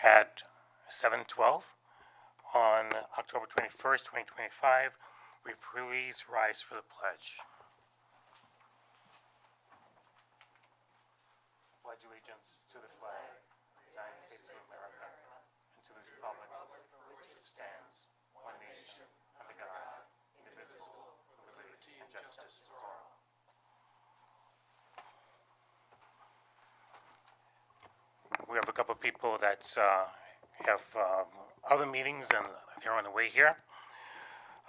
at 7:12 on October 21st, 2025. We please rise for the pledge. Pledge allegiance to the flag of the United States of America and to the republic for which it stands, one nation, under God, indivisible, with liberty and justice for all. We have a couple of people that have other meetings and they're on the way here.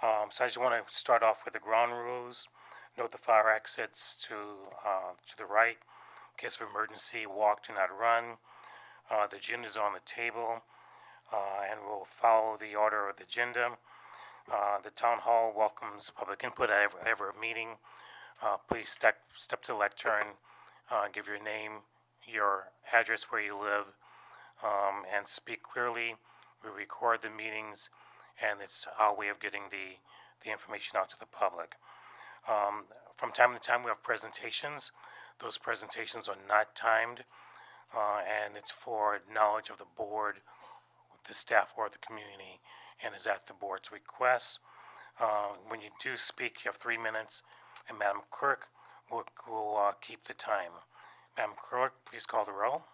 So I just want to start off with the ground rules. Note the fire exits to the right. In case of emergency, walk, do not run. The agenda is on the table, and we'll follow the order of the agenda. The town hall welcomes public input at every meeting. Please step to the lectern, give your name, your address where you live, and speak clearly. We record the meetings, and it's our way of getting the information out to the public. From time to time, we have presentations. Those presentations are not timed, and it's for knowledge of the board, the staff, or the community, and is at the board's request. When you do speak, you have 3 minutes, and Madam Clerk will keep the time. Madam Clerk, please call the roll.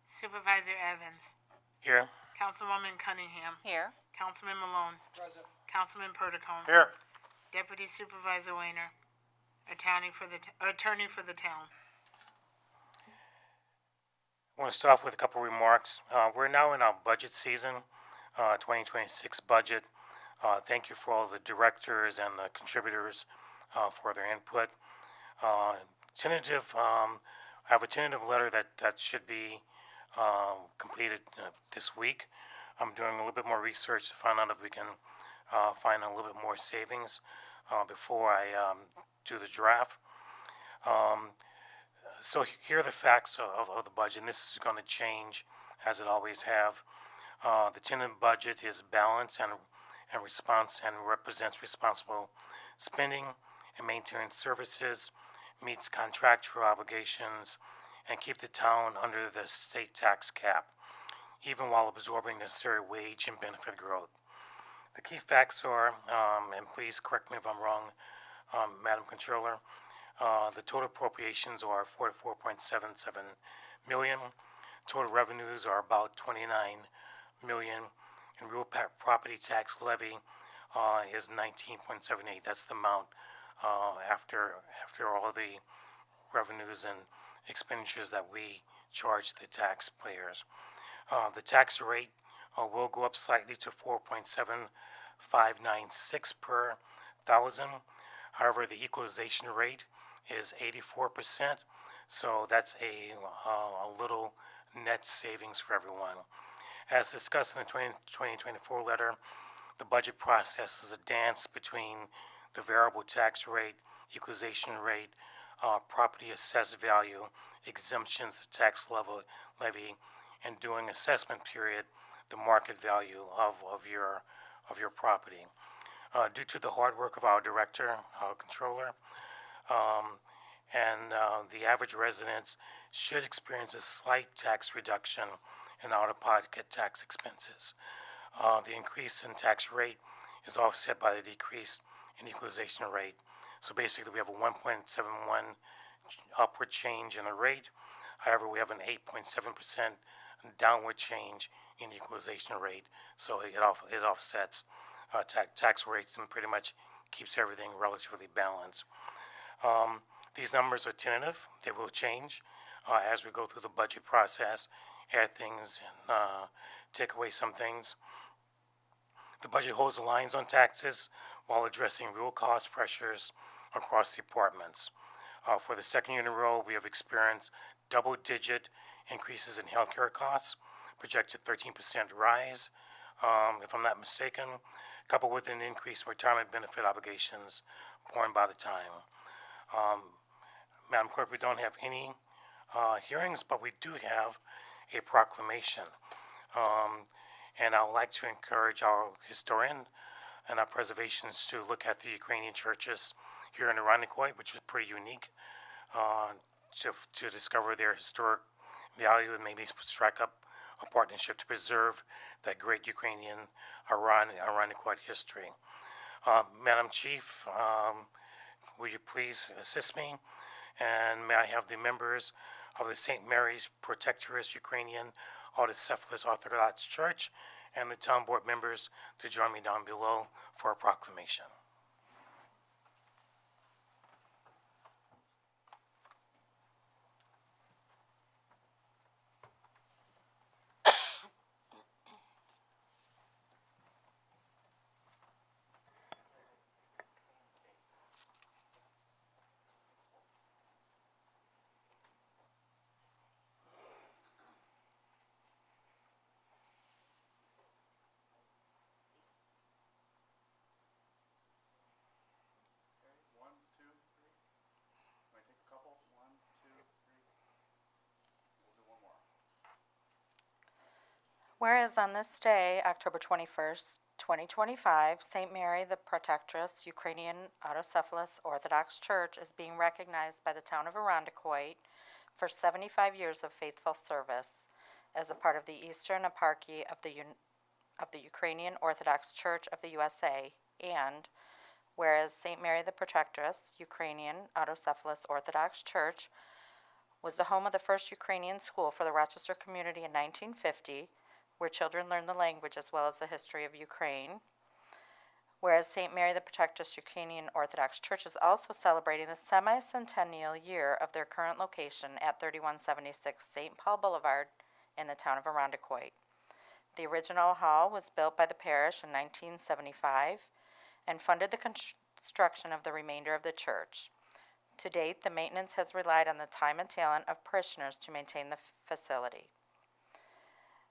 Supervisor Evans. Here. Councilwoman Cunningham. Here. Councilman Malone. Present. Councilman Perticone. Here. Deputy Supervisor Weiner. Attorney for the town. I want to start off with a couple remarks. We're now in our budget season, 2026 budget. Thank you for all the directors and the contributors for their input. I have a tentative letter that should be completed this week. I'm doing a little bit more research to find out if we can find a little bit more savings before I do the draft. So here are the facts of the budget, and this is going to change as it always have. The tentative budget is balanced and represents responsible spending and maintaining services, meets contractual obligations, and keep the town under the state tax cap, even while absorbing necessary wage and benefit growth. The key facts are, and please correct me if I'm wrong, Madam Comptroller, the total appropriations are $44.77 million. Total revenues are about $29 million, and real property tax levy is $19.78. That's the amount after all the revenues and expenditures that we charge the taxpayers. The tax rate will go up slightly to 4.7596 per thousand. However, the equalization rate is 84%, so that's a little net savings for everyone. As discussed in the 2024 letter, the budget process is a dance between the variable tax rate, equalization rate, property assessed value, exemptions, the tax levy, and during assessment period, the market value of your property. Due to the hard work of our director, our controller, and the average residents should experience a slight tax reduction in out-of-pocket tax expenses. The increase in tax rate is offset by the decrease in equalization rate. So basically, we have a 1.71 upward change in the rate. However, we have an 8.7% downward change in equalization rate. So it offsets tax rates and pretty much keeps everything relatively balanced. These numbers are tentative. They will change as we go through the budget process, add things and take away some things. The budget holds the lines on taxes while addressing real cost pressures across the departments. For the second year in a row, we have experienced double-digit increases in healthcare costs, projected 13% rise, if I'm not mistaken, coupled with an increase in retirement benefit obligations borne by the time. Madam Clerk, we don't have any hearings, but we do have a proclamation. And I would like to encourage our historian and our preservationists to look at the Ukrainian churches here in Irondequoit, which is pretty unique, to discover their historic value and maybe strike up a partnership to preserve that great Ukrainian Iranian history. Madam Chief, will you please assist me? And may I have the members of the St. Mary's Protectress Ukrainian Autocephalous Orthodox Church and the town board members to join me down below for a proclamation. One, two, three. Might take a couple. One, two, three. We'll do one more. Whereas on this day, October 21st, 2025, St. Mary the Protectress Ukrainian Autocephalous Orthodox Church is being recognized by the town of Irondequoit for 75 years of faithful service as a part of the Eastern Eparchy of the Ukrainian Orthodox Church of the USA, and whereas St. Mary the Protectress Ukrainian Autocephalous Orthodox Church was the home of the first Ukrainian school for the Rochester community in 1950, where children learn the language as well as the history of Ukraine. Whereas St. Mary the Protectress Ukrainian Orthodox Church is also celebrating the semi-centennial year of their current location at 3176 St. Paul Boulevard in the town of Irondequoit. The original hall was built by the parish in 1975 and funded the construction of the remainder of the church. To date, the maintenance has relied on the time and talent of parishioners to maintain the facility.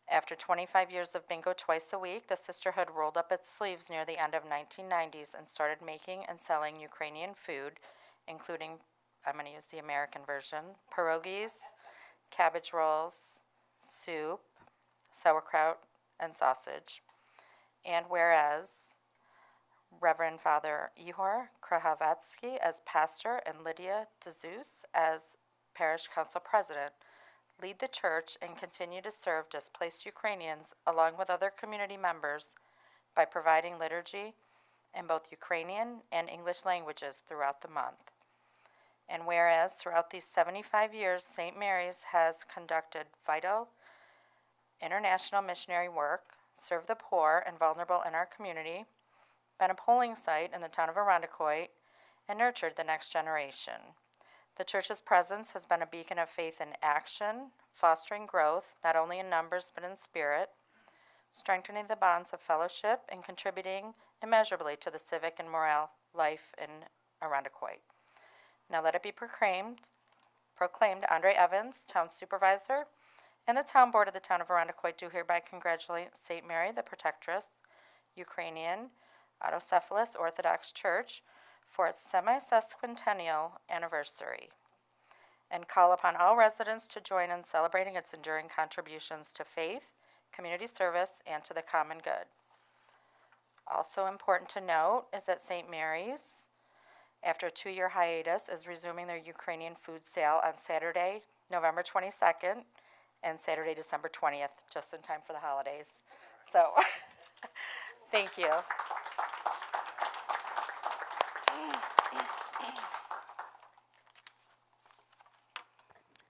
After 25 years of bingo twice a week, the sisterhood rolled up its sleeves near the end of 1990s and started making and selling Ukrainian food, including, I'm going to use the American version, pierogies, cabbage rolls, soup, sauerkraut, and sausage. And whereas Reverend Father Ihor Krahavetsky as pastor and Lydia DeZeus as parish council president lead the church and continue to serve displaced Ukrainians along with other community members by providing liturgy in both Ukrainian and English languages throughout the month. And whereas throughout these 75 years, St. Mary's has conducted vital international missionary work, served the poor and vulnerable in our community, been a polling site in the town of Irondequoit, and nurtured the next generation. The church's presence has been a beacon of faith in action, fostering growth, not only in numbers but in spirit, strengthening the bonds of fellowship, and contributing immeasurably to the civic and moral life in Irondequoit. Now let it be proclaimed Andre Evans, town supervisor, and the town board of the town of Irondequoit do hereby congratulate St. Mary the Protectress, Ukrainian Autocephalous Orthodox Church, for its semi-sesquicentennial anniversary, and call upon all residents to join in celebrating its enduring contributions to faith, community service, and to the common good. Also important to note is that St. Mary's, after a 2-year hiatus, is resuming their Ukrainian food sale on Saturday, November 22nd, and Saturday, December 20th, just in time for the holidays. So, thank you.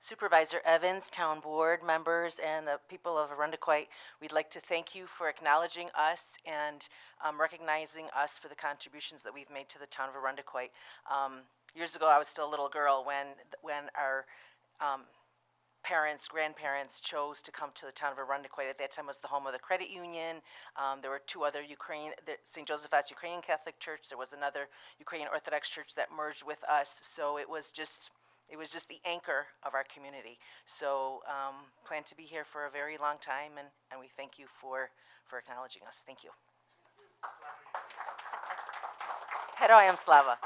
Supervisor Evans, town board members, and the people of Irondequoit, we'd like to thank you for acknowledging us and recognizing us for the contributions that we've made to the town of Irondequoit. Years ago, I was still a little girl when our parents, grandparents chose to come to the town of Irondequoit. At that time, it was the home of the credit union. There were two other St. Joseph's Ukrainian Catholic Church. There was another Ukrainian Orthodox Church that merged with us. So it was just the anchor of our community. So plan to be here for a very long time, and we thank you for acknowledging us. Thank you. Heroyam Slava.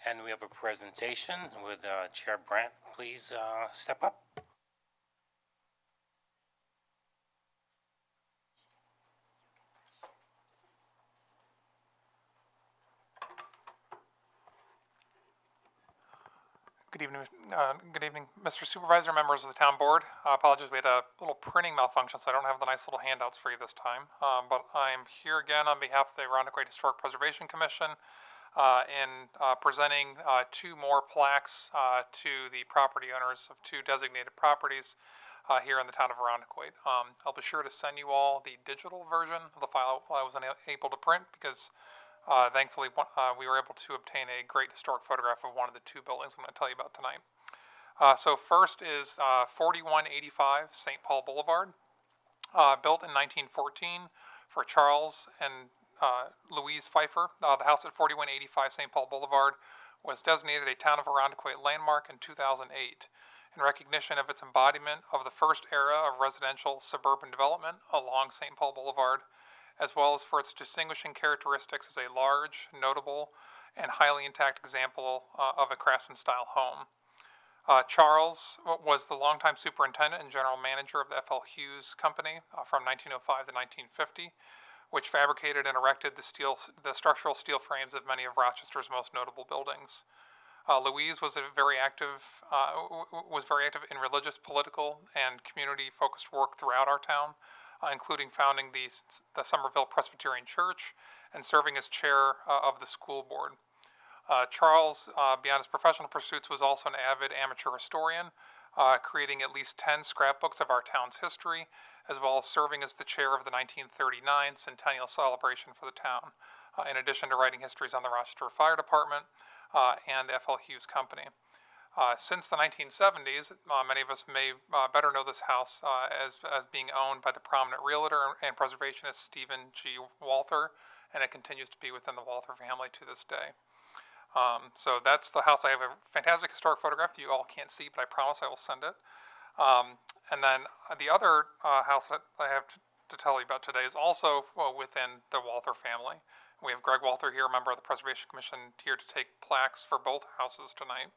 And we have a presentation with Chair Brandt. Please step up. Good evening, Mr. Supervisor, members of the town board. Apologies, we had a little printing malfunction, so I don't have the nice little handouts for you this time. But I'm here again on behalf of the Arundequoit Historic Preservation Commission in presenting two more plaques to the property owners of two designated properties here in the town of Arundequoit. I'll be sure to send you all the digital version of the file I was unable to print because thankfully, we were able to obtain a great historic photograph of one of the two buildings I'm going to tell you about tonight. So first is 4185 St. Paul Boulevard, built in 1914 for Charles and Louise Pfeiffer. The house at 4185 St. Paul Boulevard was designated a Town of Arundequoit landmark in 2008 in recognition of its embodiment of the first era of residential suburban development along St. Paul Boulevard, as well as for its distinguishing characteristics as a large, notable, and highly intact example of a craftsman-style home. Charles was the longtime superintendent and general manager of the F.L. Hughes Company from 1905 to 1950, which fabricated and erected the structural steel frames of many of Rochester's most notable buildings. Louise was very active in religious, political, and community-focused work throughout our town, including founding the Somerville Presbyterian Church and serving as chair of the school board. Charles, beyond his professional pursuits, was also an avid amateur historian, creating at least 10 scrapbooks of our town's history, as well as serving as the chair of the 1939 centennial celebration for the town, in addition to writing histories on the Rochester Fire Department and the F.L. Hughes Company. Since the 1970s, many of us may better know this house as being owned by the prominent realtor and preservationist Stephen G. Walther, and it continues to be within the Walther family to this day. So that's the house. I have a fantastic historic photograph that you all can't see, but I promise I will send it. And then the other house that I have to tell you about today is also within the Walther family. We have Greg Walther here, a member of the Preservation Commission, here to take plaques for both houses tonight.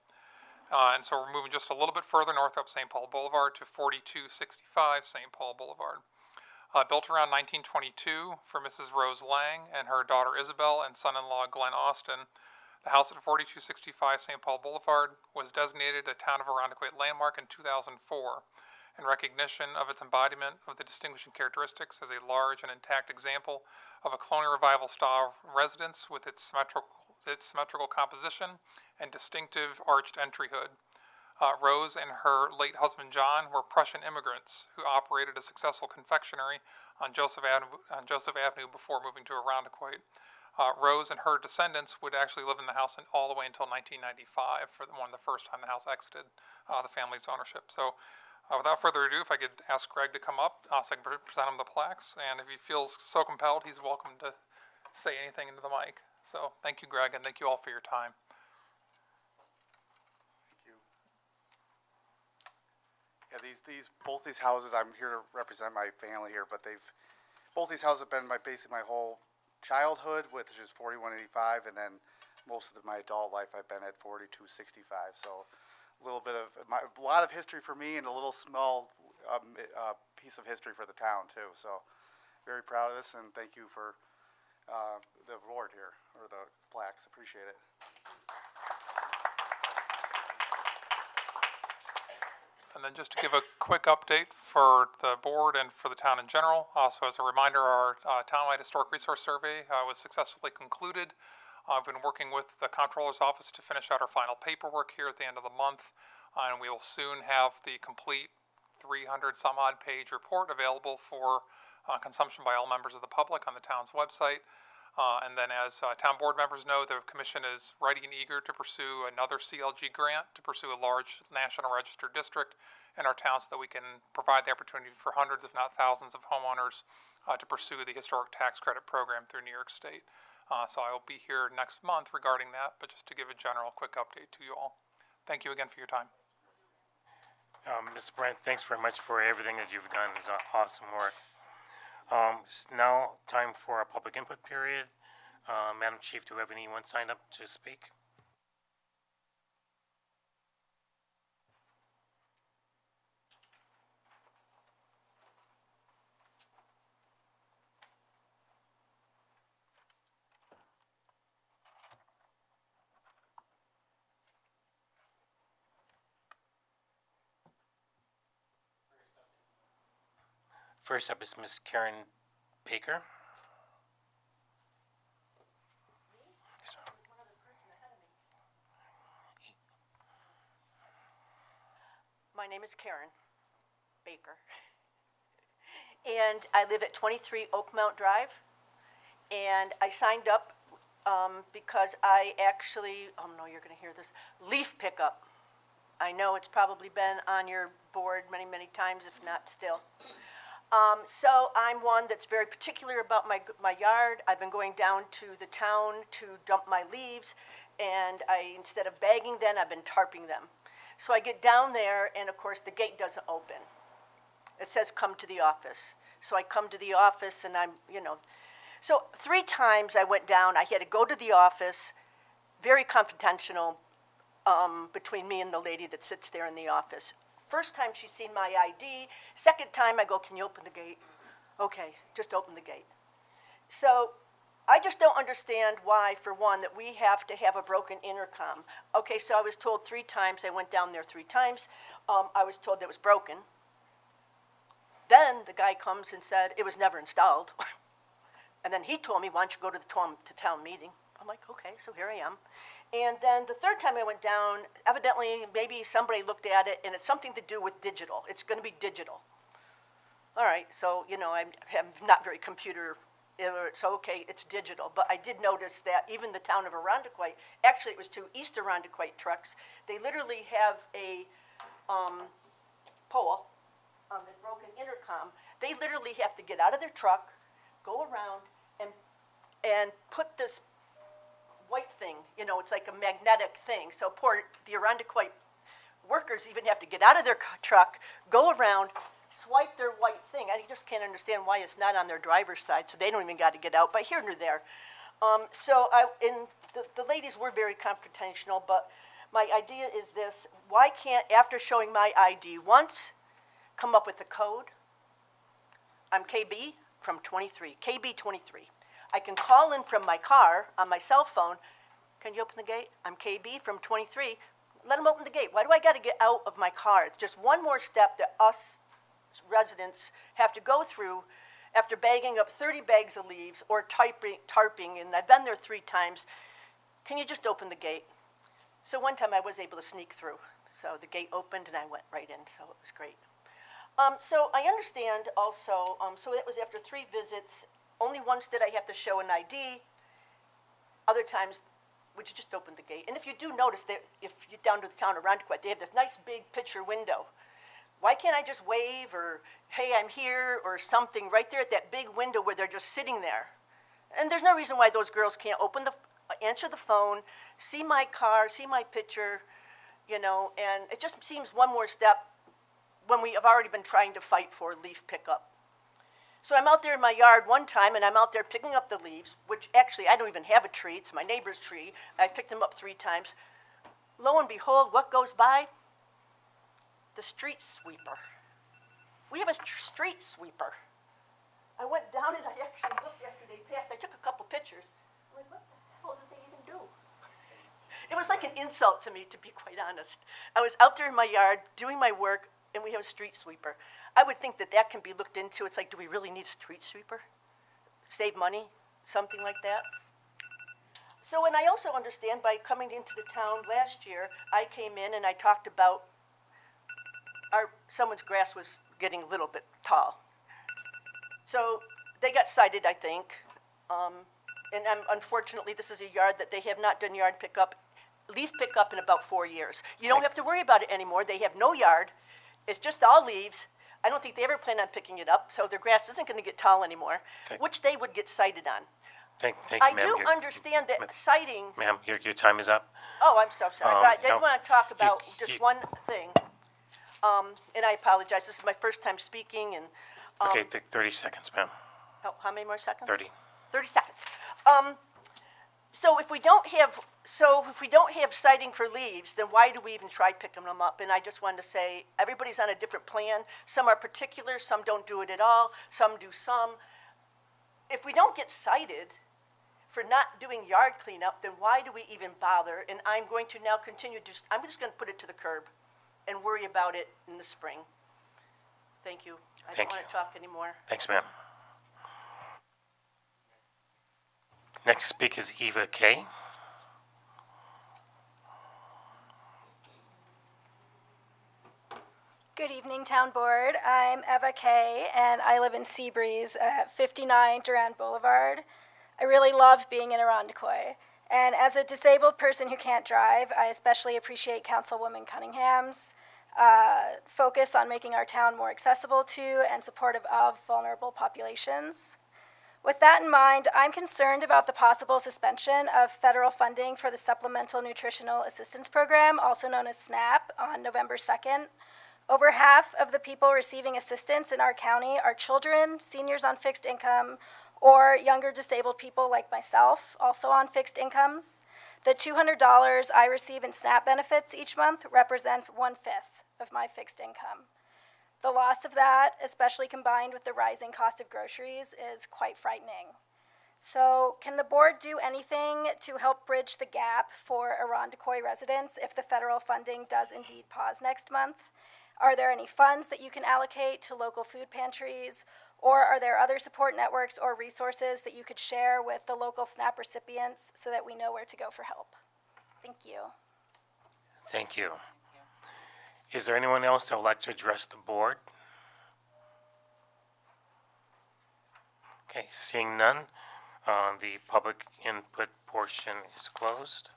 And so we're moving just a little bit further north up St. Paul Boulevard to 4265 St. Paul Boulevard. Built around 1922 for Mrs. Rose Lang and her daughter Isabel and son-in-law Glenn Austin, the house at 4265 St. Paul Boulevard was designated a Town of Arundequoit landmark in 2004 in recognition of its embodiment of the distinguishing characteristics as a large and intact example of a colonial revival style residence with its symmetrical composition and distinctive arched entry hood. Rose and her late husband John were Prussian immigrants who operated a successful confectionery on Joseph Avenue before moving to Arundequoit. Rose and her descendants would actually live in the house all the way until 1995, for the first time the house exited the family's ownership. So without further ado, if I could ask Greg to come up so I can present him the plaques, and if he feels so compelled, he's welcome to say anything into the mic. So thank you, Greg, and thank you all for your time. Thank you. Yeah, both these houses, I'm here to represent my family here, but both these houses have been basically my whole childhood, which is 4185, and then most of my adult life I've been at 4265. So a lot of history for me and a little small piece of history for the town too. So very proud of this, and thank you for the award here, or the plaques. Appreciate it. And then just to give a quick update for the board and for the town in general. So as a reminder, our townwide historic resource survey was successfully concluded. I've been working with the Comptroller's office to finish out our final paperwork here at the end of the month, and we will soon have the complete 300 some odd page report available for consumption by all members of the public on the town's website. And then as town board members know, the commission is ready and eager to pursue another CLG grant to pursue a large national register district in our town so that we can provide the opportunity for hundreds, if not thousands, of homeowners to pursue the historic tax credit program through New York State. So I will be here next month regarding that, but just to give a general quick update to you all. Thank you again for your time. Mr. Brandt, thanks very much for everything that you've done. It's awesome work. It's now time for our public input period. Madam Chief, do we have anyone signed up to speak? First up is Miss Karen Baker. Yes, ma'am. My name is Karen Baker, and I live at 23 Oakmount Drive, and I signed up because I actually, oh no, you're going to hear this, leaf pickup. I know it's probably been on your board many, many times, if not still. So I'm one that's very particular about my yard. I've been going down to the town to dump my leaves, and instead of bagging them, I've been tarping them. So I get down there, and of course, the gate doesn't open. It says, come to the office. So I come to the office, and so 3 times I went down. I had to go to the office, very confidential between me and the lady that sits there in the office. First time she's seen my ID. Second time I go, can you open the gate? Okay, just open the gate. So I just don't understand why, for one, that we have to have a broken intercom. Okay, so I was told 3 times. I went down there 3 times. I was told it was broken. Then the guy comes and said it was never installed. And then he told me, why don't you go to the town meeting? I'm like, okay, so here I am. And then the 3rd time I went down, evidently maybe somebody looked at it, and it's something to do with digital. It's going to be digital. All right, so, I'm not very computer, so okay, it's digital. But I did notice that even the town of Arundequoit, actually it was 2 East Arundequoit trucks, they literally have a pole on the broken intercom. They literally have to get out of their truck, go around, and put this white thing, it's like a magnetic thing. So the Arundequoit workers even have to get out of their truck, go around, swipe their white thing. I just can't understand why it's not on their driver's side, so they don't even got to get out, but here nor there. The ladies were very confrontational, but my idea is this: why can't, after showing my ID once, come up with a code? I'm KB from 23, KB 23. I can call in from my car on my cell phone. Can you open the gate? I'm KB from 23. Let them open the gate. Why do I got to get out of my car? It's just one more step that us residents have to go through after bagging up 30 bags of leaves or tarping, and I've been there 3 times. Can you just open the gate? So one time I was able to sneak through. So the gate opened and I went right in, so it was great. So I understand also, so that was after 3 visits. Only once did I have to show an ID. Other times, would you just open the gate? And if you do notice that if you're down to the town of Arundequoit, they have this nice big picture window. Why can't I just wave or, hey, I'm here, or something right there at that big window where they're just sitting there? And there's no reason why those girls can't answer the phone, see my car, see my picture, and it just seems one more step when we have already been trying to fight for leaf pickup. So I'm out there in my yard one time, and I'm out there picking up the leaves, which actually I don't even have a tree. It's my neighbor's tree. I've picked them up 3 times. Lo and behold, what goes by? The street sweeper. We have a street sweeper. I went down and I actually looked after they passed. I took a couple pictures. I'm like, what the hell did they even do? It was like an insult to me, to be quite honest. I was out there in my yard doing my work, and we have a street sweeper. I would think that can be looked into. It's like, do we really need a street sweeper? Save money, something like that. So, and I also understand by coming into the town last year, I came in and I talked about someone's grass was getting a little bit tall. So they got cited, I think. And unfortunately, this is a yard that they have not done leaf pickup in about 4 years. You don't have to worry about it anymore. They have no yard. It's just all leaves. I don't think they ever plan on picking it up, so their grass isn't going to get tall anymore, which they would get cited on. Thank you, I ma'am. do understand that citing. Ma'am, your time is up. Oh, I'm so sorry. But I did no, want to talk about just you- one thing. And I apologize. This is my first time speaking. And Okay, 30 seconds, ma'am. how many more seconds? 30. 30 seconds. So if we don't have citing for leaves, then why do we even try picking them up? And I just wanted to say, everybody's on a different plan. Some are particular, some don't do it at all, some do some. If we don't get cited for not doing yard cleanup, then why do we even bother? And I'm going to now continue, I'm just going to put it to the curb and worry about it in the spring. Thank you. I Thank don't want you. to talk anymore. Thanks, ma'am. Next speaker is Eva Kay. Good evening, Town Board. I'm Eva Kay, and I live in Seabreeze at 59 Durand Boulevard. I really love being in Irondequoit. And as a disabled person who can't drive, I especially appreciate Councilwoman Cunningham's focus on making our town more accessible to and supportive of vulnerable populations. With that in mind, I'm concerned about the possible suspension of federal funding for the Supplemental Nutritional Assistance Program, also known as SNAP, on November 2nd. Over half of the people receiving assistance in our county are children, seniors on fixed income, or younger disabled people like myself, also on fixed incomes. The $200 I receive in SNAP benefits each month represents 1/5 of my fixed income. The loss of that, especially combined with the rising cost of groceries, is quite frightening. So, can the board do anything to help bridge the gap for Irondequoit residents if the federal funding does indeed pause next month? Are there any funds that you can allocate to local food pantries, or are there other support networks or resources that you could share with the local SNAP recipients so that we know where to go for help? Thank you. Thank you. Is there anyone else that would like to address the board? Okay, seeing none, the public input portion is closed.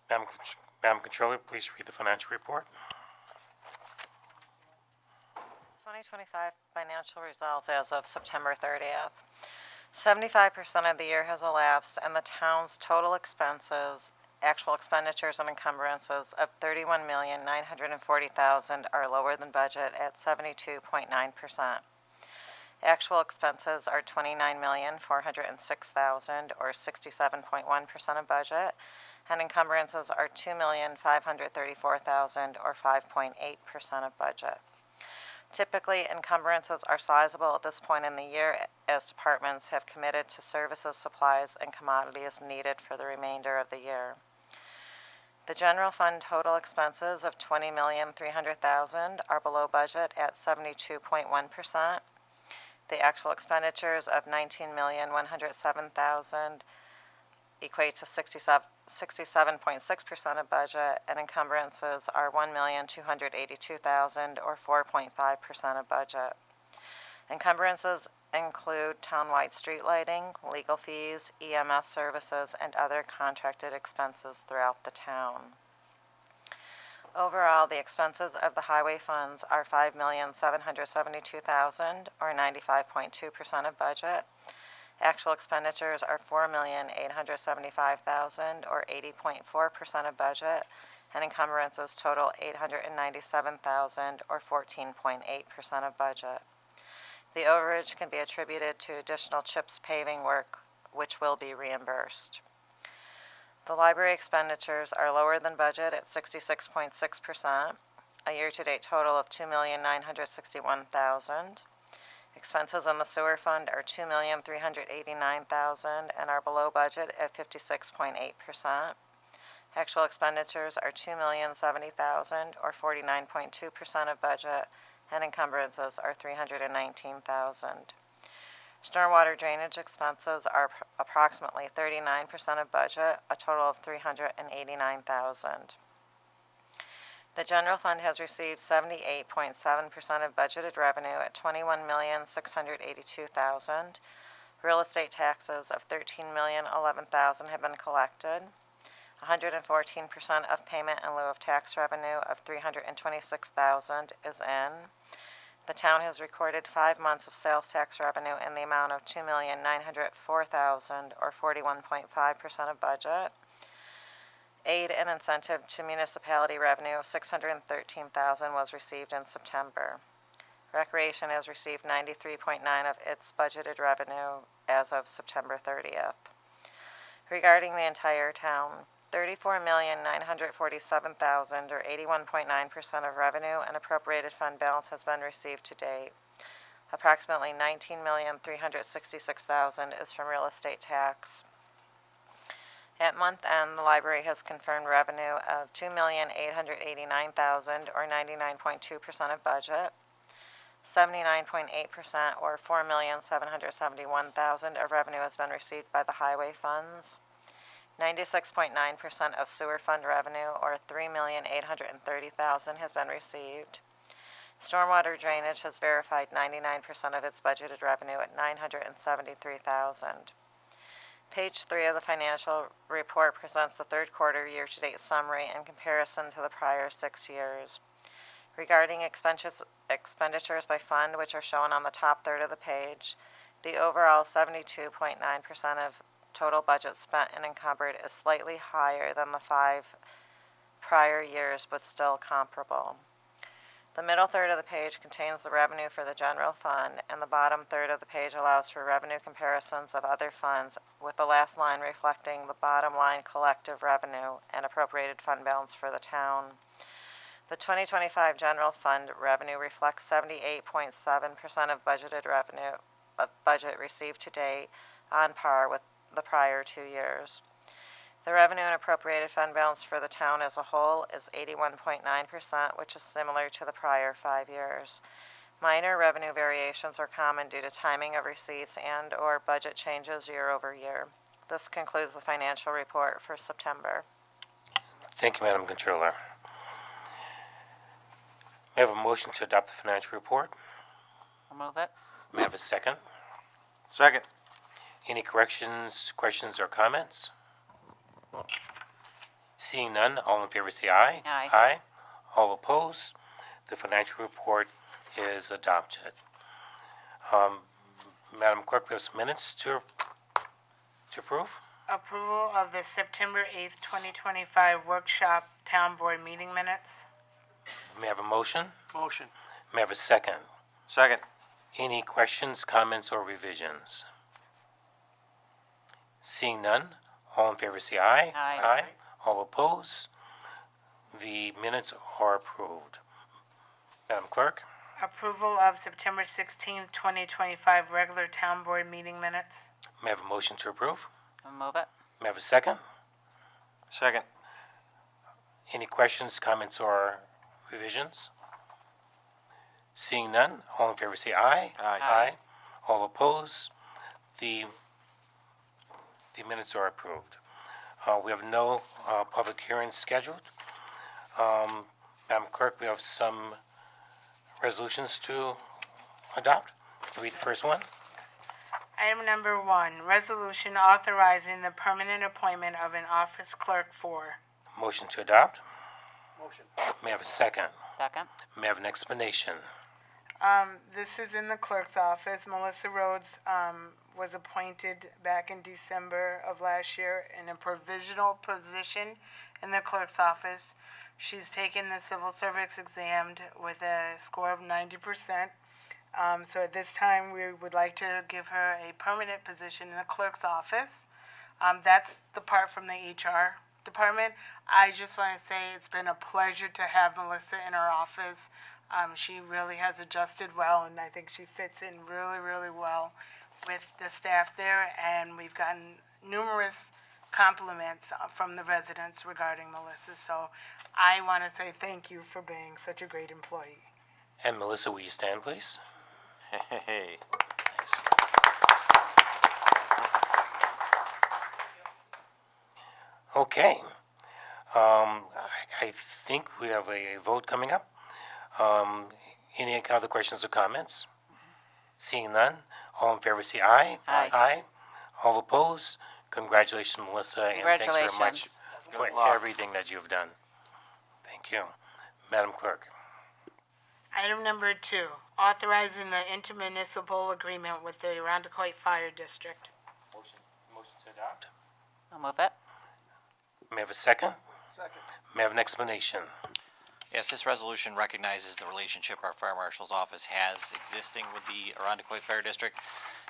Madam Controller, please read the financial report. 2025 financial results as of September 30th. 75% of the year has elapsed, and the town's total expenses, actual expenditures and encumbrances of $31,940,000 are lower than budget at 72.9%. Actual expenses are $29,406,000 or 67.1% of budget, and encumbrances are $2,534,000 or 5.8% of budget. Typically, encumbrances are sizable at this point in the year as departments have committed to services, supplies, and commodities needed for the remainder of the year. The general fund total expenses of $20,300,000 are below budget at 72.1%. The actual expenditures of $19,107,000 equate to 67.6% of budget, and encumbrances are $1,282,000 or 4.5% of budget. Encumbrances include townwide street lighting, legal fees, EMS services, and other contracted expenses throughout the town. Overall, the expenses of the highway funds are $5,772,000 or 95.2% of budget. Actual expenditures are $4,875,000 or 80.4% of budget, and encumbrances total $897,000 or 14.8% of budget. The overage can be attributed to additional CHIPS paving work, which will be reimbursed. The library expenditures are lower than budget at 66.6%, a year-to-date total of $2,961,000. Expenses in the sewer fund are $2,389,000 and are below budget at 56.8%. Actual expenditures are $2,070,000 or 49.2% of budget, and encumbrances are $319,000. Stormwater drainage expenses are approximately 39% of budget, a total of $389,000. The general fund has received 78.7% of budgeted revenue at $21,682,000. Real estate taxes of $13,011,000 have been collected. 114% of payment in lieu of tax revenue of $326,000 is in. The town has recorded 5 months of sales tax revenue in the amount of $2,904,000 or 41.5% of budget. Aid and incentive to municipality revenue of $613,000 was received in September. Recreation has received 93.9% of its budgeted revenue as of September 30th. Regarding the entire town, $34,947,000 or 81.9% of revenue and appropriated fund balance has been received to date. Approximately $19,366,000 is from real estate tax. At month end, the library has confirmed revenue of $2,889,000, or 99.2% of budget. 79.8%, or $4,771,000 of revenue has been received by the highway funds. 96.9% of sewer fund revenue, or $3,830,000, has been received. Stormwater drainage has verified 99% of its budgeted revenue at $973,000. Page 3 of the financial report presents the third quarter year-to-date summary in comparison to the prior 6 years. Regarding expenditures by fund, which are shown on the top third of the page, the overall 72.9% of total budget spent and encumbered is slightly higher than the 5 prior years, but still comparable. The middle third of the page contains the revenue for the general fund, and the bottom third of the page allows for revenue comparisons of other funds, with the last line reflecting the bottom line collective revenue and appropriated fund balance for the town. The 2025 general fund revenue reflects 78.7% of budgeted revenue of budget received to date, on par with the prior 2 years. The revenue and appropriated fund balance for the town as a whole is 81.9%, which is similar to the prior 5 years. Minor revenue variations are common due to timing of receipts and/or budget changes year over year. This concludes the financial report for September. Thank you, Madam Controller. May I have a motion to adopt the financial report? I'll move it. May I have a second? Second. Any corrections, questions, or comments? Seeing none, all in favor say aye. Aye. Aye. All opposed? The financial report is adopted. Madam Clerk, we have some minutes to approve. Approval of the September 8th, 2025 workshop town board meeting minutes. May I have a motion? Motion. May I have a second? Second. Any questions, comments, or revisions? Seeing none, all in favor say aye. Aye. Aye. All opposed? The minutes are approved. Madam Clerk? Approval of September 16th, 2025 regular town board meeting minutes. May I have a motion to approve? I'll move it. May I have a second? Second. Any questions, comments, or revisions? Seeing none, all in favor say aye. Aye. Aye. All opposed? The minutes are approved. We have no public hearings scheduled. Madam Clerk, we have some resolutions to adopt. Read the first one. Item number 1, resolution authorizing the permanent appointment of an office clerk for. Motion to adopt. Motion. May I have a second? Second. May I have an explanation? This is in the clerk's office. Melissa Rhodes was appointed back in December of last year in a provisional position in the clerk's office. She's taken the civil service exam with a score of 90%. So at this time, we would like to give her a permanent position in the clerk's office. That's the part from the HR department. I just want to say it's been a pleasure to have Melissa in our office. She really has adjusted well, and I think she fits in really, really well with the staff there. And we've gotten numerous compliments from the residents regarding Melissa. So I want to say thank you for being such a great employee. And Melissa, will you stand, please? Hey. Thanks. Okay. I think we have a vote coming up. Any other questions or comments? Seeing none, all in favor say aye. Aye. Aye. All opposed? Congratulations, Melissa, and thanks very much Congratulations. for Good luck. everything that you've done. Thank you. Madam Clerk? Item number 2, authorizing the intermunicipal agreement with the Arundecoit Fire District. Motion to adopt. I'll move it. May I have a second? Second. May I have an explanation? Yes, this resolution recognizes the relationship our fire marshal's office has existing with the Arundecoit Fire District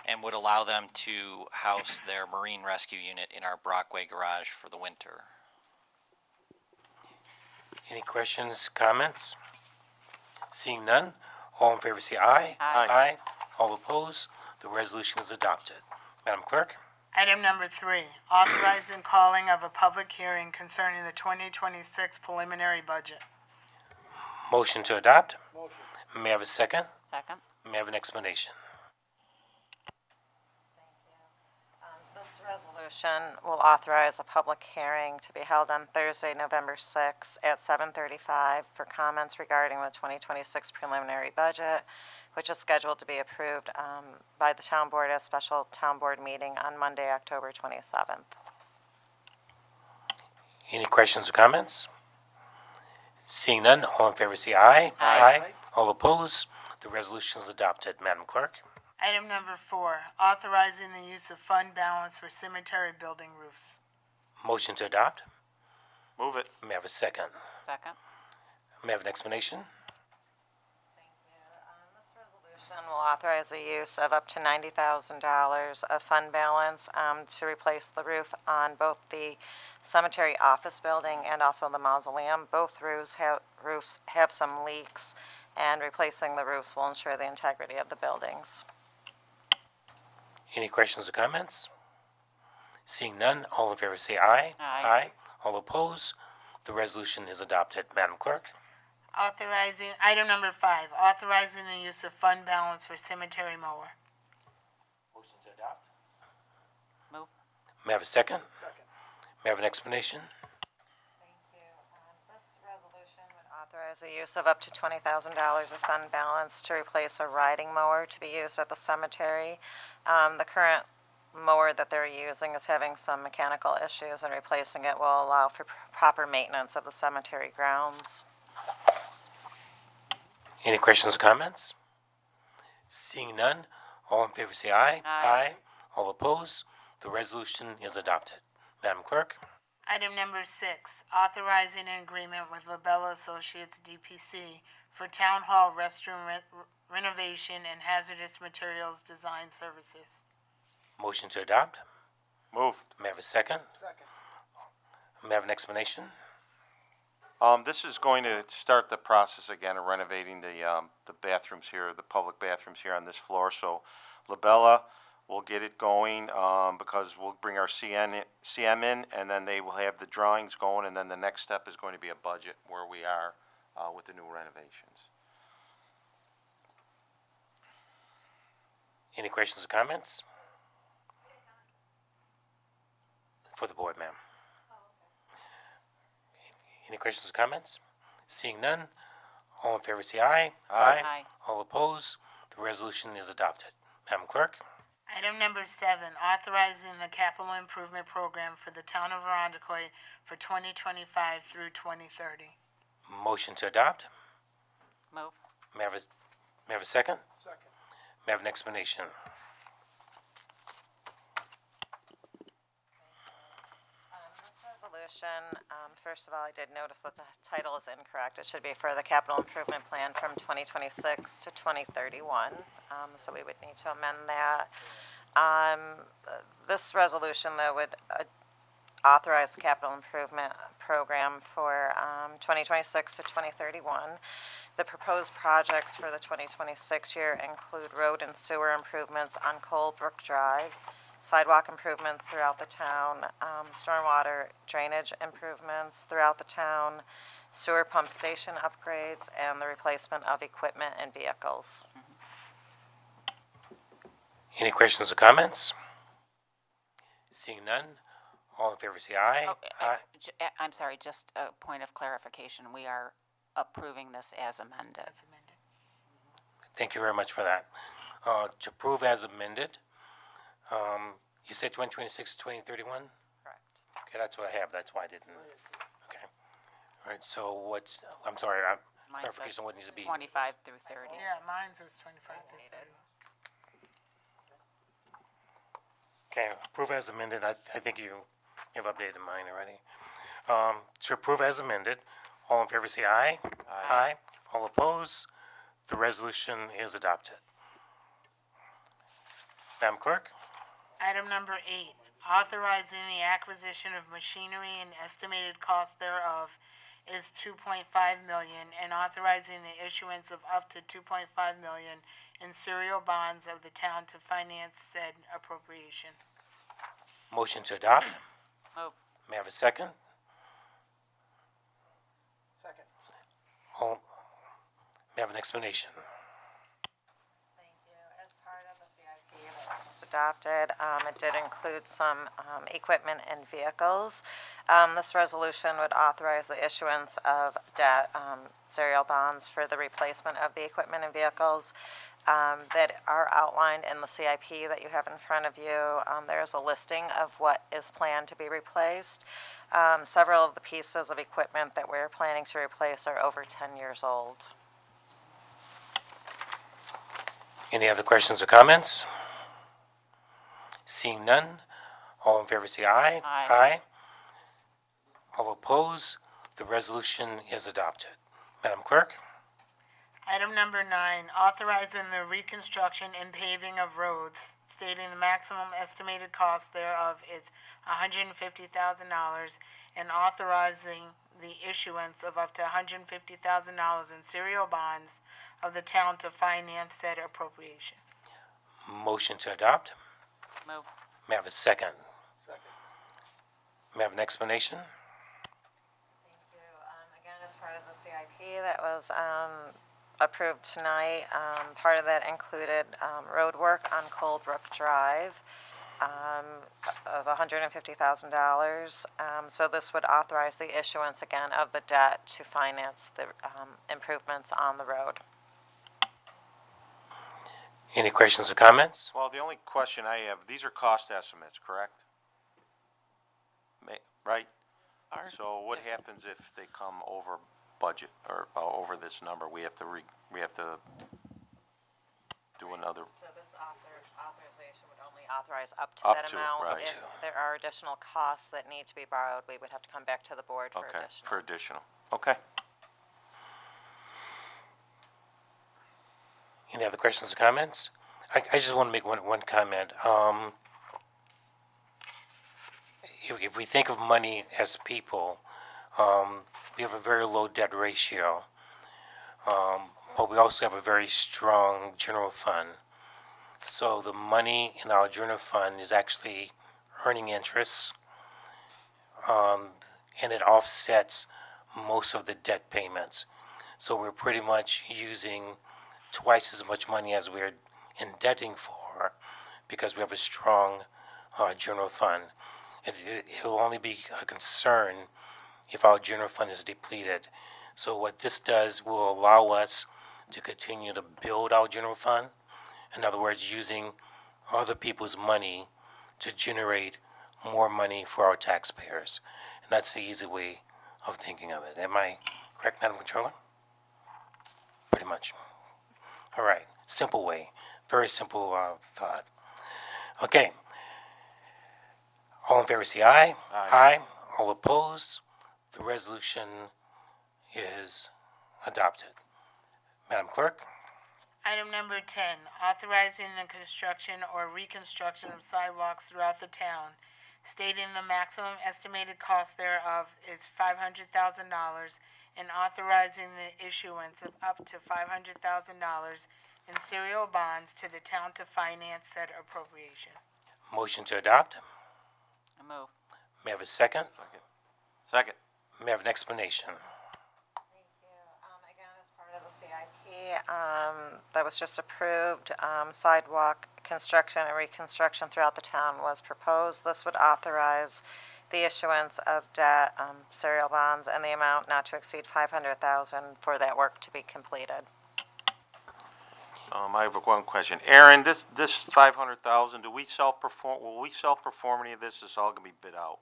and would allow them to house their Marine Rescue Unit in our Brockway garage for the winter. Any questions, comments? Seeing none, all in favor say aye. Aye. Aye. All opposed? The resolution is adopted. Madam Clerk? Item number 3, authorizing calling of a public hearing concerning the 2026 preliminary budget. Motion to adopt? Motion. May I have a second? Second. May I have an explanation? This resolution will authorize a public hearing to be held on Thursday, November 6th at 7:35 for comments regarding the 2026 preliminary budget, which is scheduled to be approved by the town board at a special town board meeting on Monday, October 27th. Any questions or comments? Seeing none, all in favor say aye. Aye. All opposed? The resolution is adopted. Madam Clerk? Item number 4, authorizing the use of fund balance for cemetery building roofs. Motion to adopt? Move it. May I have a second? Second. May I have an explanation? This resolution will authorize the use of up to $90,000 of fund balance to replace the roof on both the cemetery office building and also the mausoleum. Both roofs have some leaks, and replacing the roofs will ensure the integrity of the buildings. Any questions or comments? Seeing none, all in favor say aye. Aye. All opposed? The resolution is adopted. Madam Clerk? Item number 5, authorizing the use of fund balance for cemetery mower. Motion to adopt? Move. May I have a second? Second. May I have an explanation? Thank you. This resolution would authorize the use of up to $20,000 of fund balance to replace a riding mower to be used at the cemetery. The current mower that they're using is having some mechanical issues, and replacing it will allow for proper maintenance of the cemetery grounds. Any questions or comments? Seeing none, all in favor say aye. Aye. All opposed? The resolution is adopted. Madam Clerk? Item number 6, authorizing an agreement with LaBella Associates DPC for town hall restroom renovation and hazardous materials design services. Motion to adopt? Move. May I have a second? Second. May I have an explanation? This is going to start the process again of renovating the bathrooms here, the public bathrooms here on this floor. So LaBella will get it going, because we'll bring our CM in, and then they will have the drawings going, and then the next step is going to be a budget where we are, with the new renovations. Any questions or comments? For the board, ma'am. Any questions or comments? Seeing none, all in favor say aye. Aye. All opposed? The resolution is adopted. Madam Clerk? Item number 7, authorizing the capital improvement program for the town of Arundecoy for 2025 through 2030. Motion to adopt? Move. May I have a second? Second. May I have an explanation? Resolution, first of all, I did notice that the title is incorrect. It should be for the capital improvement plan from 2026 to 2031, so we would need to amend that. This resolution, though, would authorize the capital improvement program for 2026 to 2031. The proposed projects for the 2026 year include road and sewer improvements on Colebrook Drive, sidewalk improvements throughout the town, stormwater drainage improvements throughout the town, sewer pump station upgrades, and the replacement of equipment and vehicles. Any questions or comments? Seeing none, all in favor say aye. Oh, Aye. I'm sorry, just a point of clarification. We are approving this as amended. Thank you very much for that. To approve as amended, you said 2026 to 2031? Correct. Okay, that's what I have, that's why I didn't, okay. All right, so what's, I'm sorry, Mine clarification says what needs to be. 25 through 30. Yeah, mine says 25 through 30. Okay, approve as amended, I think you've updated mine already. To approve as amended, all in favor say aye. Aye. All opposed, the resolution is adopted. Madam Clerk? Item number 8, authorizing the acquisition of machinery and estimated cost thereof is $2.5 million, and authorizing the issuance of up to $2.5 million in serial bonds of the town to finance said appropriation. Motion to adopt. Move. May I have a second? Second. All, may I have an explanation? Thank you. As part of the CIP that was just adopted, it did include some equipment and vehicles. This resolution would authorize the issuance of debt, serial bonds for the replacement of the equipment and vehicles that are outlined in the CIP that you have in front of you. There's a listing of what is planned to be replaced. Several of the pieces of equipment that we're planning to replace are over 10 years old. Any other questions or comments? Seeing none, all in favor say aye. Aye. All opposed, the resolution is adopted. Madam Clerk? Item number 9, authorizing the reconstruction and paving of roads, stating the maximum estimated cost thereof is $150,000, and authorizing the issuance of up to $150,000 in serial bonds of the town to finance said appropriation. Motion to adopt. Move. May I have a second? Second. May I have an explanation? Thank you. Again, as part of the CIP that was approved tonight, part of that included road work on Coldbrook Drive of $150,000. So this would authorize the issuance again of the debt to finance the improvements on the road. Any questions or comments? Well, the only question I have, these are cost estimates, correct? Right? So what happens if they come over budget or over this number? We have to do another, So this authorization would only authorize up to Up that to, amount. right. If there are additional costs that need to be borrowed, we would have to come back to the board for okay, additional. for additional. Okay. Any other questions or comments? I just want to make one comment. If we think of money as people, we have a very low debt ratio, but we also have a very strong general fund. So the money in our general fund is actually earning interest, and it offsets most of the debt payments. So we're pretty much using twice as much money as we're indebting for because we have a strong general fund. It will only be a concern if our general fund is depleted. So what this does will allow us to continue to build our general fund. In other words, using other people's money to generate more money for our taxpayers. And that's the easy way of thinking of it. Am I correct, Madam Controller? Pretty much. All right, simple way, very simple thought. Okay. All in favor say aye. Aye. All opposed, the resolution is adopted. Madam Clerk? Item number 10, authorizing the construction or reconstruction of sidewalks throughout the town, stating the maximum estimated cost thereof is $500,000, and authorizing the issuance of up to $500,000 in serial bonds to the town to finance said appropriation. Motion to adopt. Move. May I have a second? Second. May I have an explanation? Thank you. Again, as part of the CIP that was just approved, sidewalk construction and reconstruction throughout the town was proposed. This would authorize the issuance of debt, serial bonds, and the amount not to exceed $500,000 for that work to be completed. I have one question. Aaron, this 500,000, do we self-perform, will we self-perform any of this? Is all gonna be bid out?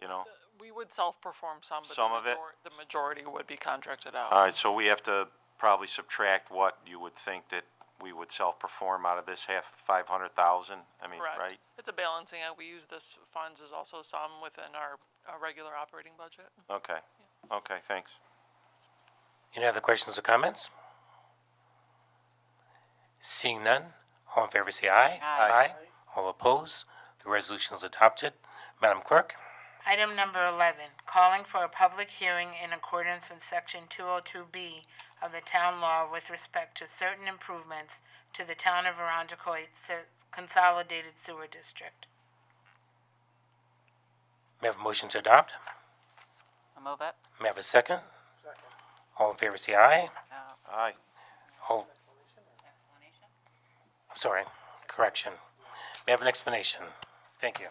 You know? We would self-perform some, but Some of it? the majority would be contracted out. All right, so we have to probably subtract what you would think that we would self-perform out of this 500,000? I mean, Correct. right? It's a balancing act. We use this funds as also some within our regular operating budget. Okay, okay, thanks. Any other questions or comments? Seeing none, all in favor say aye. Aye. All opposed, the resolution is adopted. Madam Clerk? Item number 11, calling for a public hearing in accordance with Section 202B of the town law with respect to certain improvements to the town of Arundecoit Consolidated Sewer District. May I have a motion to adopt? I'll move it. May I have a second? Second. All in favor say aye. Aye. All, I'm sorry, correction. May I have an explanation? Thank you.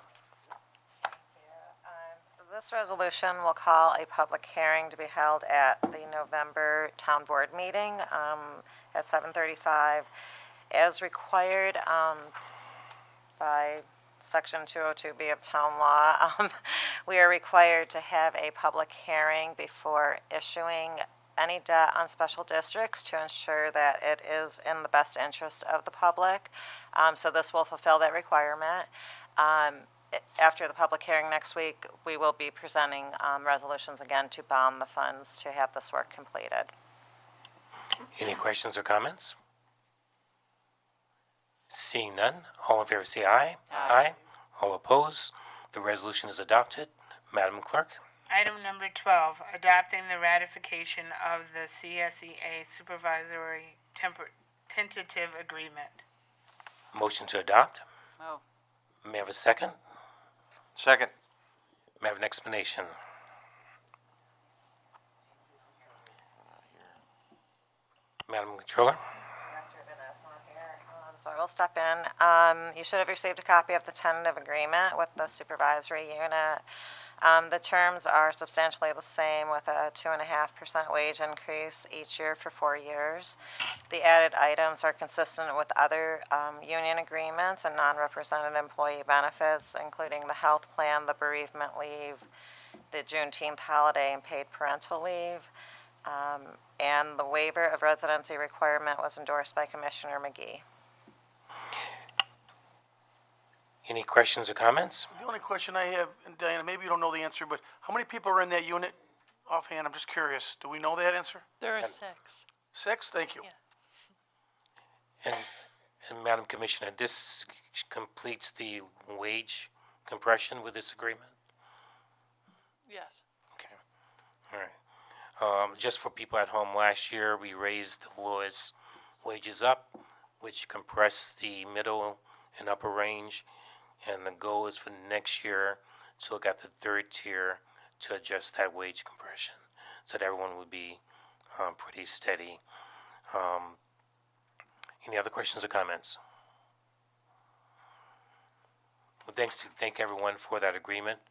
This resolution will call a public hearing to be held at the November Town Board meeting at 7:35. As required by Section 202B of Town Law, we are required to have a public hearing before issuing any debt on special districts to ensure that it is in the best interest of the public. So this will fulfill that requirement. After the public hearing next week, we will be presenting resolutions again to bond the funds to have this work completed. Any questions or comments? Seeing none, all in favor say aye. Aye. All opposed, the resolution is adopted. Madam Clerk? Item number 12, adopting the ratification of the CSEA Supervisory Tentative Agreement. Motion to adopt? Move. May I have a second? Second. May I have an explanation? Madam Controller? So I will step in. You should have received a copy of the tentative agreement with the supervisory unit. The terms are substantially the same with a 2.5% wage increase each year for 4 years. The added items are consistent with other union agreements and non-represented employee benefits, including the health plan, the bereavement leave, the Juneteenth holiday, and paid parental leave. And the waiver of residency requirement was endorsed by Commissioner McGee. Any questions or comments? The only question I have, and Diana, maybe you don't know the answer, but how many people are in that unit offhand? I'm just curious. Do we know that answer? There are 6. 6? Thank you. Yeah. And Madam Commissioner, this completes the wage compression with this agreement? Yes. Okay, all right. Just for people at home, last year we raised the lowest wages up, which compressed the middle and upper range, and the goal is for next year to look at the third tier to adjust that wage compression, so that everyone would be pretty steady. Any other questions or comments? Well, thank everyone for that agreement.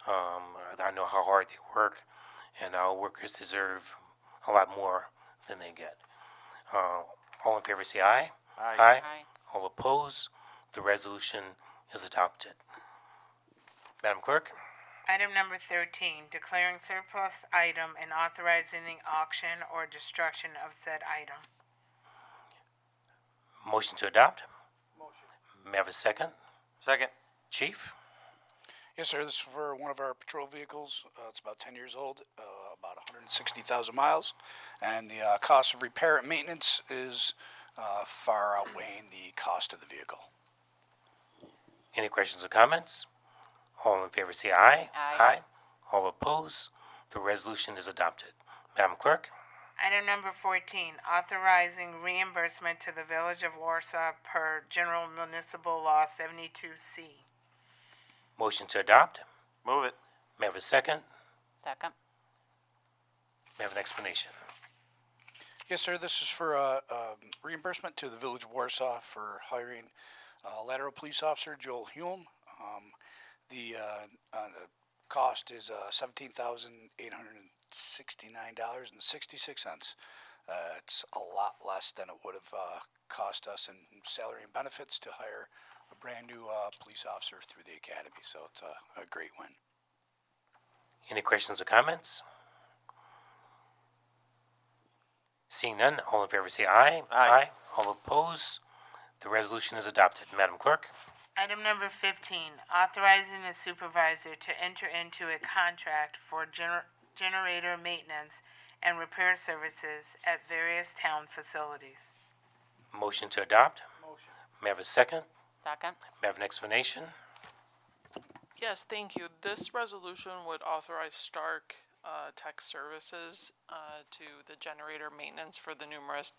I know how hard they work, and our workers deserve a lot more than they get. All in favor say aye. Aye. Aye. All opposed, the resolution is adopted. Madam Clerk? Item number 13, declaring surplus item and authorizing the auction or destruction of said item. Motion to adopt? Motion. May I have a second? Second. Chief? Yes, sir. This is for one of our patrol vehicles. It's about 10 years old, about 160,000 miles. And the cost of repair and maintenance is far outweighing the cost of the vehicle. Any questions or comments? All in favor say aye. Aye. All opposed, the resolution is adopted. Madam Clerk? Item number 14, authorizing reimbursement to the Village of Warsaw per General Municipal Law 72C. Motion to adopt? Move it. May I have a second? Second. May I have an explanation? Yes, sir. This is for reimbursement to the Village of Warsaw for hiring lateral police officer Joel Hume. The cost is $17,869.66. It's a lot less than it would have cost us in salary and benefits to hire a brand new police officer through the academy. So it's a great win. Any questions or comments? Seeing none, all in favor say aye. Aye. All opposed, the resolution is adopted. Madam Clerk? Item number 15, authorizing the supervisor to enter into a contract for generator maintenance and repair services at various town facilities. Motion to adopt? Motion. May I have a second? Second. May I have an explanation? Yes, thank you. This resolution would authorize Stark Tech Services to the generator maintenance for the numerous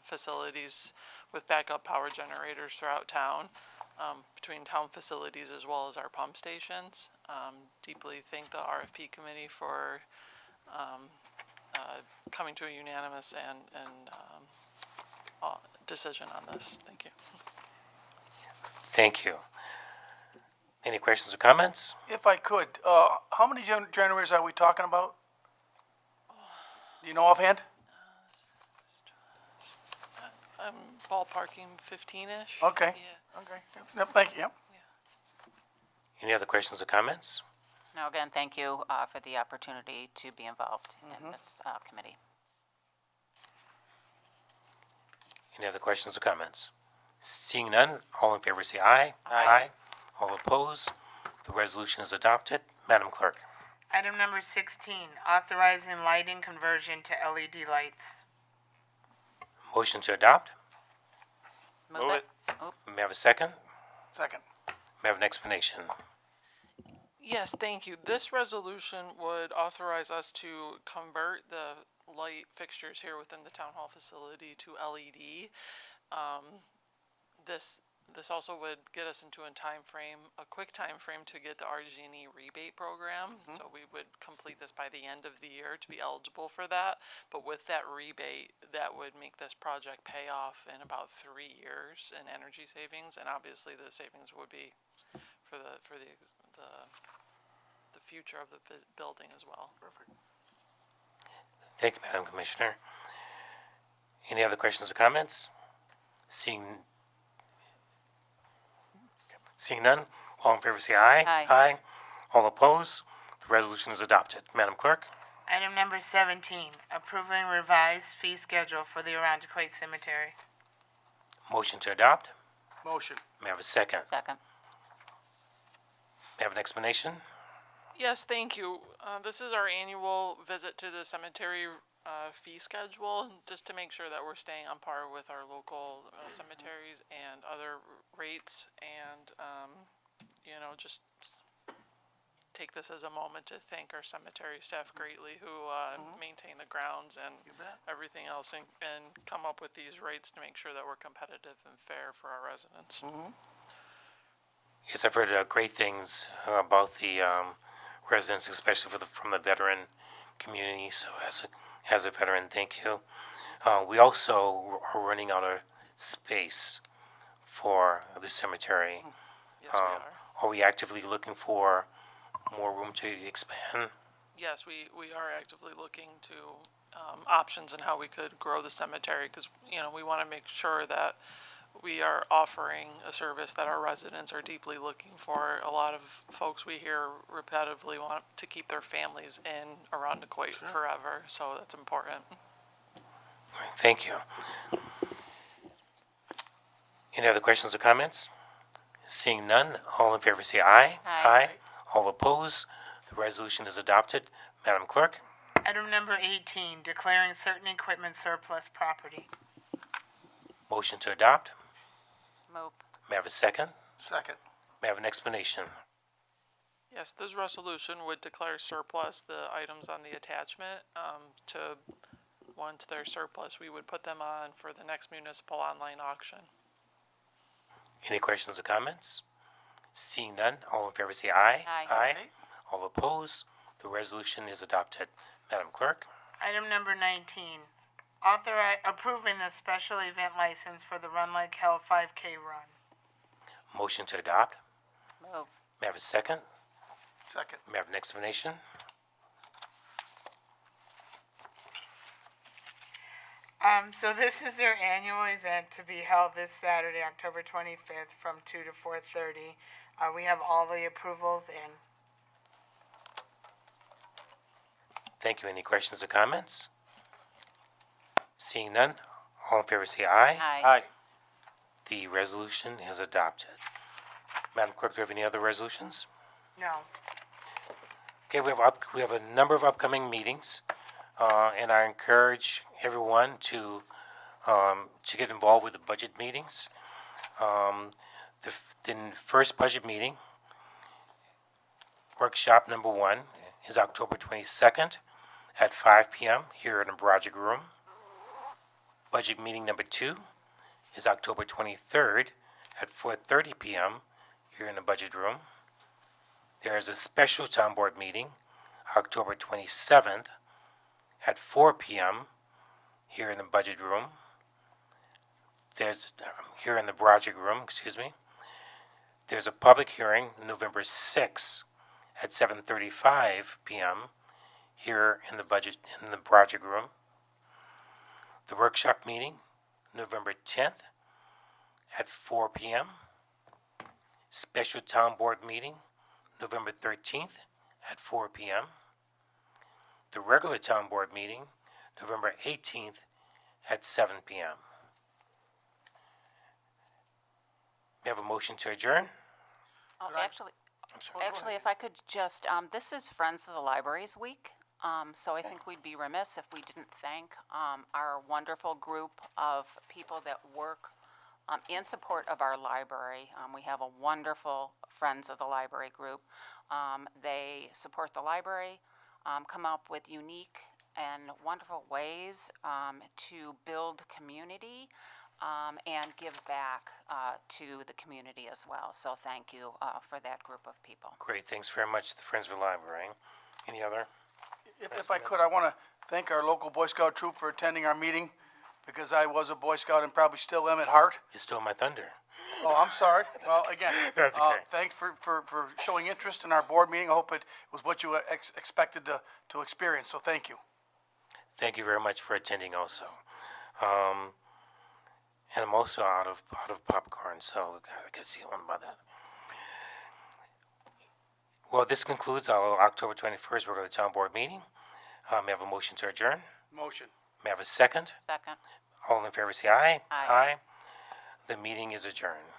facilities with backup power generators throughout town. between town facilities as well as our pump stations. Deeply thank the RFP committee for coming to a unanimous decision on this. Thank you. Thank you. Any questions or comments? If I could, how many generators are we talking about? Do you know offhand? I'm ballparking 15-ish. Okay. Yeah. Okay. Yep, thank you. Yep. Any other questions or comments? No, again, thank you for the opportunity to be involved in this committee. Any other questions or comments? Seeing none, all in favor say aye. Aye. All opposed, the resolution is adopted. Madam Clerk. Item number 16, authorizing lighting conversion to LED lights. Motion to adopt. Move it. Oh, May I have a second? Second. May I have an explanation? Yes, thank you. This resolution would authorize us to convert the light fixtures here within the town hall facility to LED. This also would get us into a quick time frame to get the RG&E rebate program. So we would complete this by the end of the year to be eligible for that. But with that rebate, that would make this project pay off in about 3 years in energy savings, and obviously the savings would be for the future of the building as well. Perfect. Thank you, Madam Commissioner. Any other questions or comments? Seeing none, all in favor say aye. Aye. All opposed, the resolution is adopted. Madam Clerk. Item number 17, approving revised fee schedule for the Arundequoit Cemetery. Motion to adopt. Motion. May I have a second? second. May I have an explanation? Yes, thank you. This is our annual visit to the cemetery fee schedule, just to make sure that we're staying on par with our local cemeteries and other rates, and just take this as a moment to thank our cemetery staff greatly, who maintain the grounds and everything else, and come up with these rates to make sure that we're competitive and fair for our residents. Yes, I've heard great things about the residents, especially from the veteran community. So as a veteran, thank you. We also are running out of space for the cemetery. Yes, we are. Are we actively looking for more room to expand? Yes, we are actively looking to options and how we could grow the cemetery, because we want to make sure that we are offering a service that our residents are deeply looking for. A lot of folks we hear repetitively want to keep their families in Arundequoit forever, so that's important. All right, thank you. Any other questions or comments? Seeing none, all in favor say aye. Aye. All opposed, the resolution is adopted. Madam Clerk. Item number 18, declaring certain equipment surplus property. Motion to adopt. Move. May I have a second? Second. May I have an explanation? Yes, this resolution would declare surplus the items on the attachment. Once they're surplus, we would put them on for the next municipal online auction. Any questions or comments? Seeing none, all in favor say aye. Aye. All opposed, the resolution is adopted. Madam Clerk. Item number 19, approving the special event license for the Run Like Hell 5K run. Motion to adopt. Move. May I have a second? Second. May I have an explanation? So this is their annual event to be held this Saturday, October 25th, from 2 to 4:30. We have all the approvals in. Thank you. Any questions or comments? Seeing none, all in favor say aye. Aye. The resolution is adopted. Madam Clerk, do you have any other resolutions? No. Okay, we have a number of upcoming meetings, and I encourage everyone to get involved with the budget meetings. The first budget meeting, workshop number 1, is October 22nd at 5 p.m. here in the project room. Budget meeting number 2 is October 23rd at 4:30 p.m. here in the budget room. There is a special town board meeting, October 27th, at 4 p.m. here in the budget room. There's, here in the project room, excuse me. There's a public hearing, November 6th, at 7:35 p.m. here in the project room. The workshop meeting, November 10th, at 4 p.m. Special town board meeting, November 13th, at 4 p.m. The regular town board meeting, November 18th, at 7 p.m. We have a motion to adjourn? Oh, actually, if I could just, this is Friends of the Libraries Week. So I think we'd be remiss if we didn't thank our wonderful group of people that work in support of our library. We have a wonderful Friends of the Library group. They support the library, come up with unique and wonderful ways to build community and give back to the community as well. So thank you for that group of people. Great, thanks very much to the Friends of the Library. Any other? If I could, I want to thank our local Boy Scout troop for attending our meeting, because I was a Boy Scout and probably still am at heart. You stole my thunder. Oh, I'm sorry. Well, again, That's okay. thanks for showing interest in our board meeting. I hope it was what you expected to experience, so thank you. Thank you very much for attending also. And I'm also out of popcorn, so I can see one by that. Well, this concludes our October 21st regular town board meeting. May I have a motion to adjourn? Motion. May I have a second? Second. All in favor say aye. Aye. The meeting is adjourned.